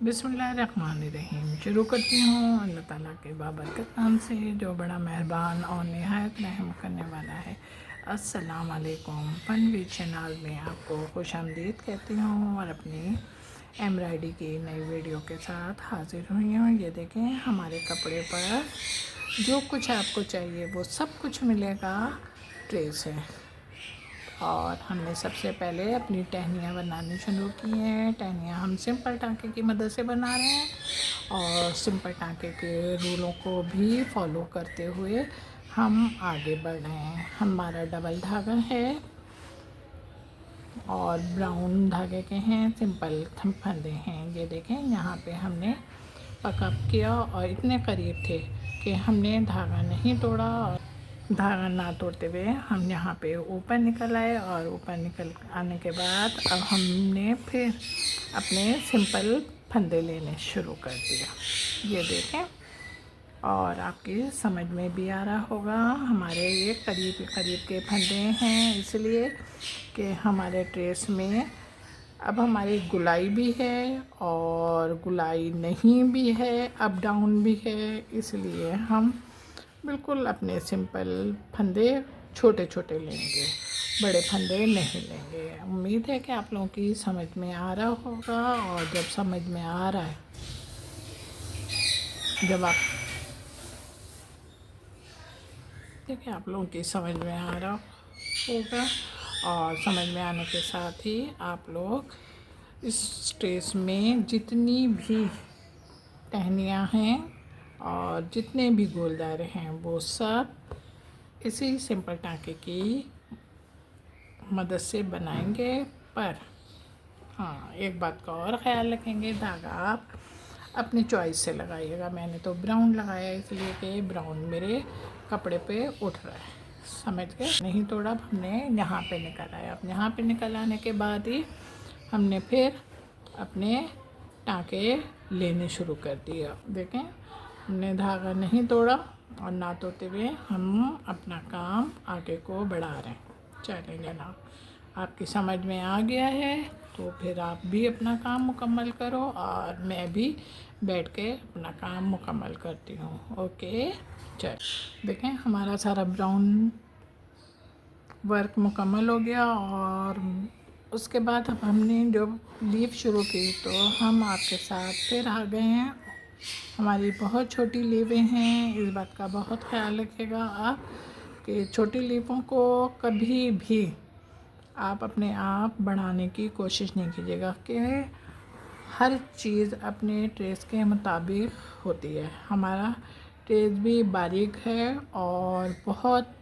बिस्मिल्लाहिर्रहमानिर्रहीम। शुरू करती हूँ अल्लाह ताला के बाबरकत नाम से जो बड़ा मेहरबान और नहायत रहम करने वाला है। अस्सलाम वालेकुम। फन चैनल में आपको खुश आमदीद कहती हूँ और अपनी एम्ब्रॉयडरी की नई वीडियो के साथ हाजिर हुई हूँ। ये देखें, हमारे कपड़े पर जो कुछ आपको चाहिए वो सब कुछ मिलेगा ट्रे से। और हमने सबसे पहले अपनी टहनियाँ बनानी शुरू की हैं। टहनियाँ हम सिंपल टाँके की मदद से बना रहे हैं और सिंपल टाँके के रूलों को भी फॉलो करते हुए हम आगे बढ़ रहे हैं। हमारा डबल धागा है और ब्राउन धागे के हैं, सिंपल फंदे हैं। ये देखें, यहाँ पे हमने पकअप किया और इतने करीब थे कि हमने धागा नहीं तोड़ा। और धागा ना तोड़ते हुए हम यहाँ पे ऊपर निकल आए और ऊपर निकल आने के बाद अब हमने फिर अपने सिंपल फंदे लेने शुरू कर दिया। ये देखें, और आपकी समझ में भी आ रहा होगा। हमारे ये करीब करीब के फंदे हैं, इसलिए कि हमारे ट्रेस में अब हमारी गुलाई भी है और गुलाई नहीं भी है, अप डाउन भी है। इसलिए हम बिल्कुल अपने सिंपल फंदे छोटे छोटे लेंगे, बड़े फंदे नहीं लेंगे। उम्मीद है कि आप लोगों की समझ में आ रहा होगा। और जब समझ में आ रहा है, जब आप देखिए, आप लोगों की समझ में आ रहा होगा और समझ में आने के साथ ही आप लोग इस स्ट्रेस में जितनी भी टहनियाँ हैं और जितने भी गोल दायरे हैं वो सब इसी सिंपल टाँके की मदद से बनाएंगे। पर हाँ, एक बात का और ख़्याल रखेंगे, धागा आप अपनी चॉइस से लगाइएगा। मैंने तो ब्राउन लगाया इसलिए कि ब्राउन मेरे कपड़े पे उठ रहा है, समझ गए। नहीं तोड़ा, हमने यहाँ पे निकल आया। अब यहाँ पे निकल आने के बाद ही हमने फिर अपने टाँके लेने शुरू कर दिया। देखें, हमने धागा नहीं तोड़ा और ना तोड़ते हुए हम अपना काम आगे को बढ़ा रहे हैं। चलें जनाब, आपकी समझ में आ गया है तो फिर आप भी अपना काम मुकम्मल करो और मैं भी बैठ के अपना काम मुकम्मल करती हूँ। ओके, चल देखें, हमारा सारा ब्राउन वर्क मुकम्मल हो गया। और उसके बाद अब हमने जो लीफ शुरू की तो हम आपके साथ फिर आ गए हैं। हमारी बहुत छोटी लीवें हैं, इस बात का बहुत ख्याल रखिएगा आप कि छोटी लीफों को कभी भी आप अपने आप बढ़ाने की कोशिश नहीं कीजिएगा कि हर चीज़ अपने ट्रेस के मुताबिक होती है। हमारा ट्रेस भी बारीक है और बहुत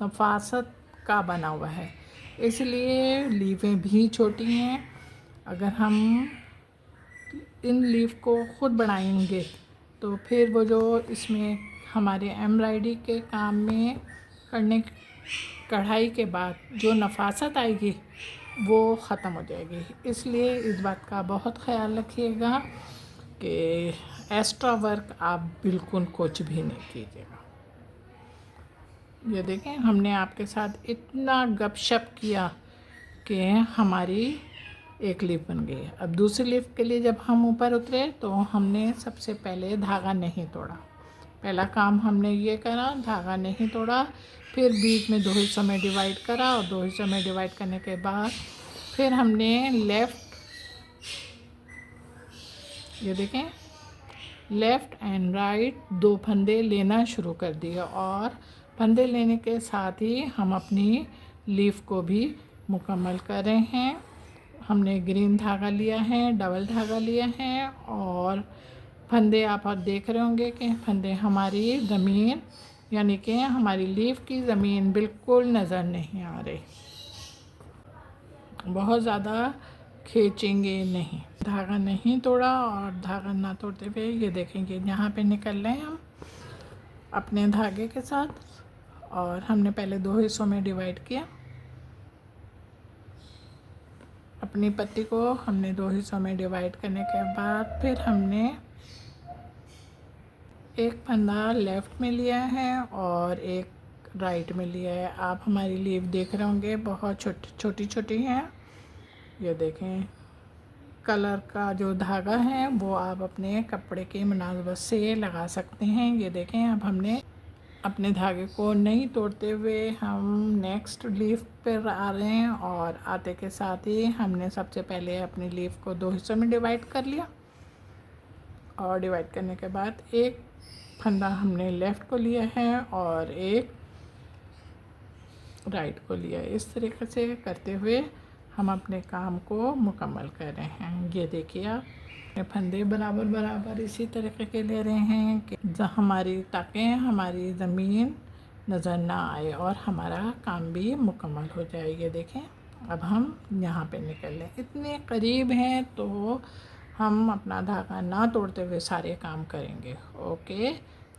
नफासत का बना हुआ है, इसलिए लीफें भी छोटी हैं। अगर हम इन लीफ को ख़ुद बढ़ाएंगे तो फिर वो जो इसमें हमारे एम्ब्रॉयडरी के काम में करने कढ़ाई के बाद जो नफासत आएगी वो ख़त्म हो जाएगी। इसलिए इस बात का बहुत ख्याल रखिएगा कि एक्स्ट्रा वर्क आप बिल्कुल कुछ भी नहीं कीजिएगा। ये देखें, हमने आपके साथ इतना गपशप किया कि हमारी एक लीफ बन गई। अब दूसरी लीफ के लिए जब हम ऊपर उतरे तो हमने सबसे पहले धागा नहीं तोड़ा। पहला काम हमने ये करा, धागा नहीं तोड़ा। फिर बीच में दो हिस्सों में डिवाइड करा और दो हिस्सों में डिवाइड करने के बाद फिर हमने ये देखें, लेफ़्ट एंड राइट दो फंदे लेना शुरू कर दिए। और फंदे लेने के साथ ही हम अपनी लीफ को भी मुकम्मल कर रहे हैं। हमने ग्रीन धागा लिया है, डबल धागा लिया है और फंदे आप देख रहे होंगे कि फंदे हमारी ज़मीन यानी कि हमारी लीफ की ज़मीन बिल्कुल नज़र नहीं आ रही, बहुत ज़्यादा खींचेंगे नहीं। धागा नहीं तोड़ा और धागा ना तोड़ते हुए ये देखेंगे यहाँ पे निकल रहे हैं हम अपने धागे के साथ। और हमने पहले दो हिस्सों में डिवाइड किया। अपनी पत्ती को हमने दो हिस्सों में डिवाइड करने के बाद फिर हमने एक फंदा लेफ़्ट में लिया है और एक राइट में लिया है। आप हमारी लीफ देख रहे होंगे, बहुत छोटी छोटी हैं। ये देखें, कलर का जो धागा है वो आप अपने कपड़े के मुनासबत से लगा सकते हैं। ये देखें, अब हमने अपने धागे को नहीं तोड़ते हुए हम नेक्स्ट लीफ पर आ रहे हैं, और आते के साथ ही हमने सबसे पहले अपनी लीफ को 2 हिस्सों में डिवाइड कर लिया, और डिवाइड करने के बाद एक फंदा हमने लेफ़्ट को लिया है और एक राइट को लिया है। इस तरीके से करते हुए हम अपने काम को मुकम्मल कर रहे हैं। ये देखिए, आप फंदे बराबर बराबर इसी तरीके के ले रहे हैं कि हमारी ताकि हमारी ज़मीन नज़र ना आए और हमारा काम भी मुकम्मल हो जाए। ये देखें, अब हम यहाँ पे निकल लें, इतने करीब हैं तो हम अपना धागा ना तोड़ते हुए सारे काम करेंगे। ओके,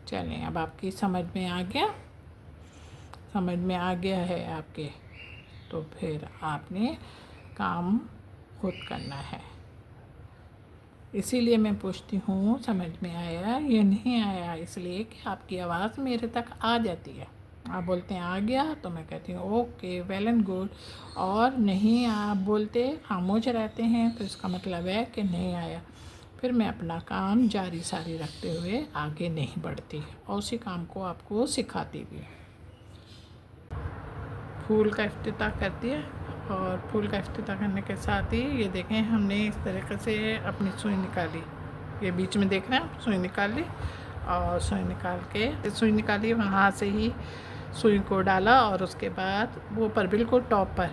चलें, अब आपकी समझ में आ गया, समझ में आ गया है आपके, तो फिर आपने काम खुद करना है। इसीलिए मैं पूछती हूँ समझ में आया? ये नहीं आया इसलिए कि आपकी आवाज़ मेरे तक आ जाती है। आप बोलते हैं आ गया तो मैं कहती हूँ ओके, वेल एंड गुड, और नहीं आप बोलते खामोश रहते हैं तो इसका मतलब है कि नहीं आया। फिर मैं अपना काम जारी सारी रखते हुए आगे नहीं बढ़ती और उसी काम को आपको सिखाती भी। फूल का इफ्तिताह करती है, और फूल का इफ्तिताह करने के साथ ही ये देखें, हमने इस तरीके से अपनी सुई निकाली, ये बीच में देख रहे हैं, सुई निकाल ली, और सुई निकाल के सुई निकाली, वहाँ से ही सुई को डाला, और उसके बाद वो पर बिल्कुल टॉप पर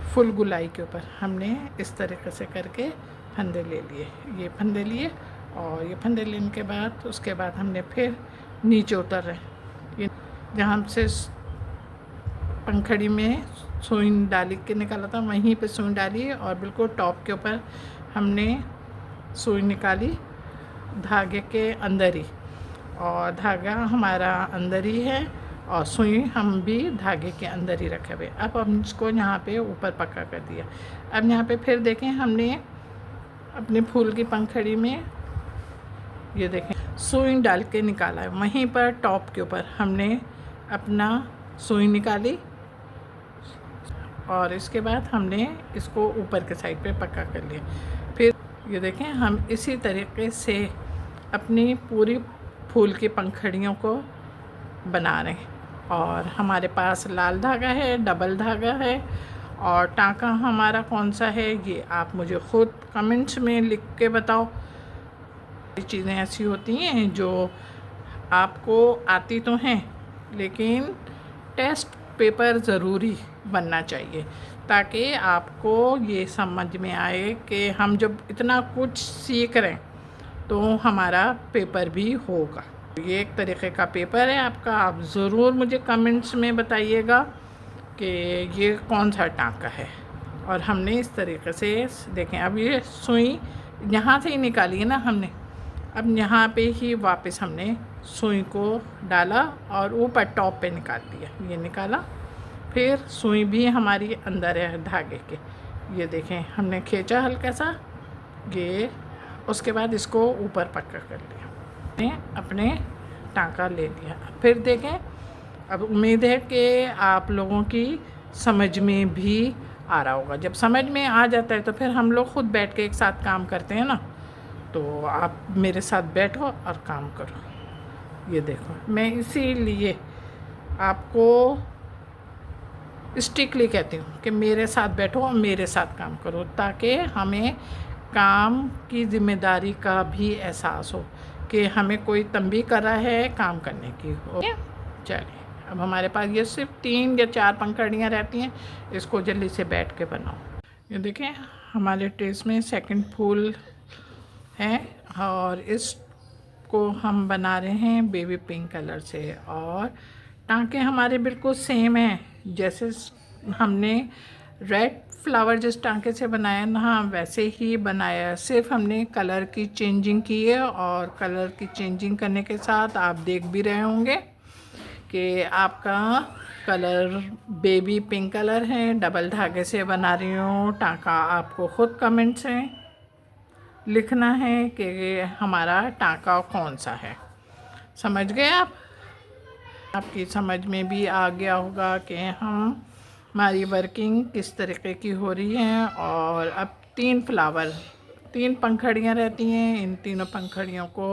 फुल गुलाई के ऊपर हमने इस तरीके से करके फंदे ले लिए। ये फंदे लिए, और ये फंदे लेने के बाद उसके बाद हमने फिर नीचे उतर रहे, ये जहाँ से पंखड़ी में सुई डाली के निकाला था वहीं पे सुई डाली, और बिल्कुल टॉप के ऊपर हमने सुई निकाली धागे के अंदर ही, और धागा हमारा अंदर ही है और सुई हम भी धागे के अंदर ही रखे हुए। अब हम इसको यहाँ पे ऊपर पक्का कर दिया। अब यहाँ पे फिर देखें, हमने अपने फूल की पंखड़ी में ये देखें सुई डाल के निकाला है, वहीं पर टॉप के ऊपर हमने अपना सुई निकाली, और इसके बाद हमने इसको ऊपर के साइड पे पक्का कर लिया। फिर ये देखें, हम इसी तरीके से अपनी पूरी फूल की पंखड़ियों को बना रहे हैं, और हमारे पास लाल धागा है, डबल धागा है, और टाँका हमारा कौन सा है ये आप मुझे ख़ुद कमेंट्स में लिख के बताओ। ये चीज़ें ऐसी होती हैं जो आपको आती तो हैं, लेकिन टेस्ट पेपर ज़रूरी बनना चाहिए ताकि आपको ये समझ में आए कि हम जब इतना कुछ सीख रहे हैं तो हमारा पेपर भी होगा। ये एक तरीक़े का पेपर है आपका। आप ज़रूर मुझे कमेंट्स में बताइएगा कि ये कौन सा टाँका है। और हमने इस तरीके से देखें, अब ये सुई यहाँ से ही निकाली है ना हमने, अब यहाँ पे ही वापस हमने सुई को डाला और ऊपर टॉप पे निकाल दिया, ये निकाला, फिर सुई भी हमारी अंदर है धागे के, ये देखें हमने खींचा हल्का सा ये, उसके बाद इसको ऊपर पक्का कर लिया, ने अपने टाँका ले लिया। फिर देखें, अब उम्मीद है कि आप लोगों की समझ में भी आ रहा होगा। जब समझ में आ जाता है तो फिर हम लोग खुद बैठ के एक साथ काम करते हैं ना, तो आप मेरे साथ बैठो और काम करो। ये देखो, मैं इसीलिए आपको स्ट्रिक्टली कहती हूँ कि मेरे साथ बैठो और मेरे साथ काम करो, ताकि हमें काम की ज़िम्मेदारी का भी एहसास हो कि हमें कोई तंबीह कर रहा है काम करने की। ओके, चलिए, अब हमारे पास ये सिर्फ 3 या 4 पंखड़ियाँ रहती हैं, इसको जल्दी से बैठ के बनाओ। ये देखें, हमारे ट्रेस में सेकंड फूल है, और इसको हम बना रहे हैं बेबी पिंक कलर से, और टाँके हमारे बिल्कुल सेम हैं जैसे हमने रेड फ्लावर जिस टाँके से बनाया ना वैसे ही बनाया, सिर्फ हमने कलर की चेंजिंग की है। और कलर की चेंजिंग करने के साथ आप देख भी रहे होंगे कि आपका कलर बेबी पिंक कलर है, डबल धागे से बना रही हूँ। टाँका आपको ख़ुद कमेंट से लिखना है कि हमारा टाँका कौन सा है। समझ गए आप? आपकी समझ में भी आ गया होगा कि हमारी वर्किंग किस तरीके की हो रही है। और अब 3 फ्लावर 3 पंखुड़ियाँ रहती हैं। इन तीनों पंखुड़ियों को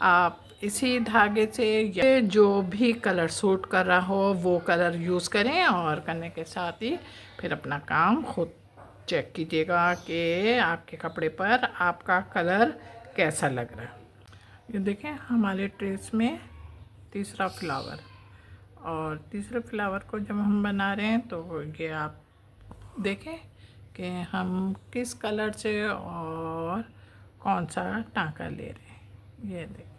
आप इसी धागे से या जो भी कलर सूट कर रहा हो वो कलर यूज़ करें, और करने के साथ ही फिर अपना काम खुद चेक कीजिएगा कि आपके कपड़े पर आपका कलर कैसा लग रहा है। ये देखें हमारे ट्रेस में तीसरा फ्लावर, और तीसरे फ्लावर को जब हम बना रहे हैं तो ये आप देखें कि हम किस कलर से और कौन सा टांका ले रहे हैं। ये देखें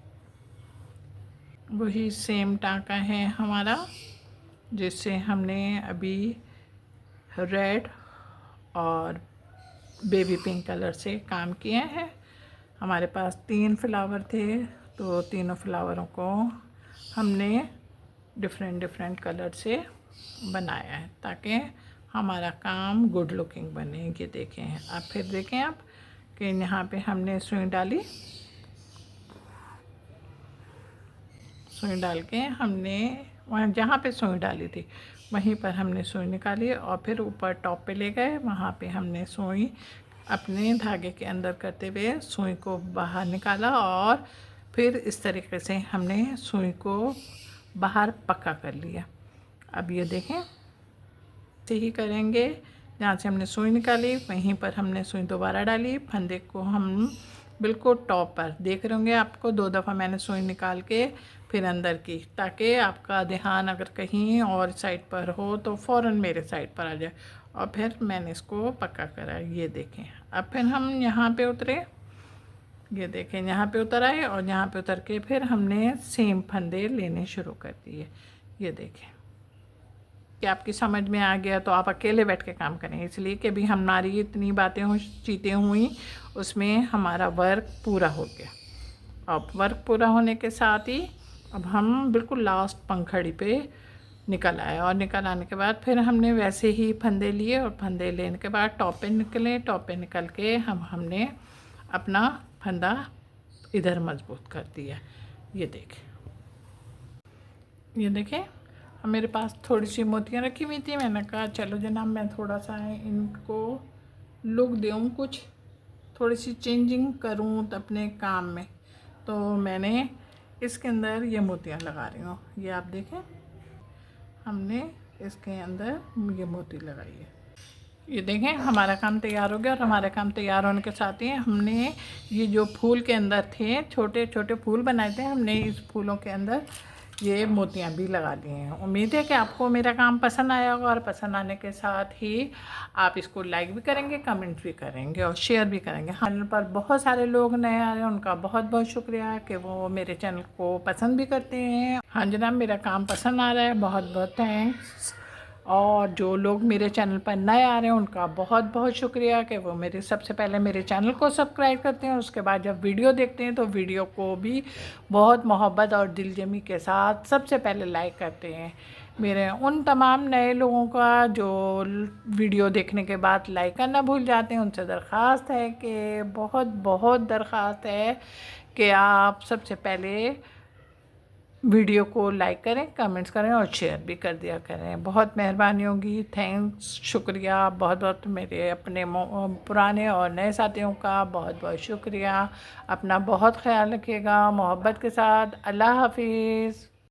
वही सेम टांका है हमारा जिससे हमने अभी रेड और बेबी पिंक कलर से काम किया है। हमारे पास 3 फ्लावर थे तो तीनों फ्लावरों को हमने डिफरेंट कलर से बनाया है ताकि हमारा काम गुड लुकिंग बने। ये देखें अब फिर देखें आप कि यहाँ पे हमने सुई डाली, सुई डाल के हमने वहाँ जहाँ पे सुई डाली थी वहीं पर हमने सुई निकाली और फिर ऊपर टॉप पे ले गए। वहाँ पे हमने सुई अपने धागे के अंदर करते हुए सुई को बाहर निकाला और फिर इस तरीके से हमने सुई को बाहर पक्का कर लिया। अब ये देखें ऐसे ही करेंगे, जहाँ से हमने सुई निकाली वहीं पर हमने सुई दोबारा डाली। फंदे को हम बिल्कुल टॉप पर देख रहे होंगे, आपको 2 दफ़ा मैंने सुई निकाल के फिर अंदर की, ताकि आपका ध्यान अगर कहीं और साइड पर हो तो फ़ौरन मेरे साइड पर आ जाए। और फिर मैंने इसको पक्का करा। ये देखें अब फिर हम यहाँ पे उतरे, ये देखें यहाँ पे उतर आए और यहाँ पे उतर के फिर हमने सेम फंदे लेने शुरू कर दिए। ये देखें कि आपकी समझ में आ गया तो आप अकेले बैठ के काम करें, इसलिए कि भी हमारी इतनी बातें चीतें हुई उसमें हमारा वर्क पूरा हो गया। अब वर्क पूरा होने के साथ ही अब हम बिल्कुल लास्ट पंखुड़ी पे निकल आए, और निकल आने के बाद फिर हमने वैसे ही फंदे लिए और फंदे लेने के बाद टॉप पे निकले। टॉप पे निकल के हमने अपना फंदा इधर मजबूत कर दिया। ये देखें मेरे पास थोड़ी सी मोतियाँ रखी हुई थी। मैंने कहा चलो जनाब मैं थोड़ा सा इनको लुक दूँ, कुछ थोड़ी सी चेंजिंग करूँ अपने काम में, तो मैंने इसके अंदर ये मोतियाँ लगा रही हूँ। ये आप देखें हमने इसके अंदर ये मोती लगाई है। ये देखें हमारा काम तैयार हो गया, और हमारा काम तैयार होने के साथ ही हमने ये जो फूल के अंदर थे छोटे छोटे फूल बनाए थे, हमने इस फूलों के अंदर ये मोतियाँ भी लगा दी हैं। उम्मीद है कि आपको मेरा काम पसंद आया होगा, और पसंद आने के साथ ही आप इसको लाइक भी करेंगे, कमेंट भी करेंगे और शेयर भी करेंगे। चैनल पर बहुत सारे लोग नए आ रहे हैं, उनका बहुत बहुत शुक्रिया कि वो मेरे चैनल को पसंद भी करते हैं। हाँ जनाब मेरा काम पसंद आ रहा है, बहुत बहुत थैंक्स। और जो लोग मेरे चैनल पर नए आ रहे हैं उनका बहुत बहुत शुक्रिया कि वो मेरे सबसे पहले मेरे चैनल को सब्सक्राइब करते हैं, उसके बाद जब वीडियो देखते हैं तो वीडियो को भी बहुत मोहब्बत और दिलजमी के साथ सबसे पहले लाइक करते हैं। मेरे उन तमाम नए लोगों का जो वीडियो देखने के बाद लाइक करना भूल जाते हैं, उनसे दरख्वास्त है कि बहुत बहुत दरख्वास्त है कि आप सबसे पहले वीडियो को लाइक करें, कमेंट्स करें और शेयर भी कर दिया करें। बहुत मेहरबानी होगी। थैंक्स, शुक्रिया बहुत बहुत। मेरे अपने पुराने और नए साथियों का बहुत बहुत शुक्रिया। अपना बहुत ख्याल रखिएगा मोहब्बत के साथ। अल्लाह हाफिज़।